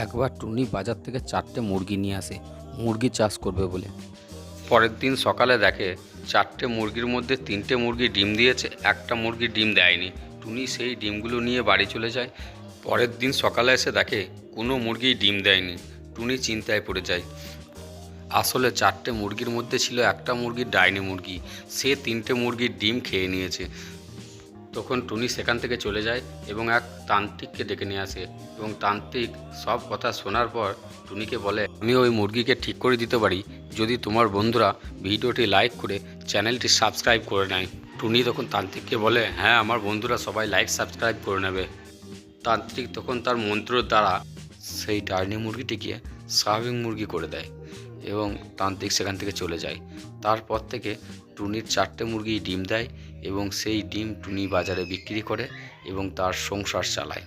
একবার টুনি বাজার থেকে 4টে মুরগি নিয়ে আসে মুরগি চাষ করবে বলে। পরের দিন সকালে দেখে 4টে মুরগির মধ্যে 3টে মুরগি ডিম দিয়েছে, একটা মুরগি ডিম দেয়নি। টুনি সেই ডিমগুলো নিয়ে বাড়ি চলে যায়। পরের দিন সকালে এসে দেখে কোনো মুরগি ডিম দেয়নি। টুনি চিন্তায় পড়ে যায়। আসলে 4টে মুরগির মধ্যে ছিল একটা মুরগি ডাইনি মুরগি, সে 3টে মুরগির ডিম খেয়ে নিয়েছে। তখন টুনি সেখান থেকে চলে যায় এবং এক তান্ত্রিককে ডেকে নিয়ে আসে এবং তান্ত্রিক সব কথা শোনার পর টুনিকে বলে, আমি ওই মুরগিকে ঠিক করে দিতে পারি যদি তোমার বন্ধুরা ভিডিওটি লাইক করে চ্যানেলটি সাবস্ক্রাইব করে নেয়। টুনি তখন তান্ত্রিককে বলে, হ্যাঁ, আমার বন্ধুরা সবাই লাইক সাবস্ক্রাইব করে নেবে। তান্ত্রিক তখন তার মন্ত্রের দ্বারা সেই ডাইনি মুরগিটিকে স্বাভাবিক মুরগি করে দেয় এবং তান্ত্রিক সেখান থেকে চলে যায়। তারপর থেকে টুনির 4টে মুরগি ডিম দেয় এবং সেই ডিম টুনি বাজারে বিক্রি করে এবং তার সংসার চালায়।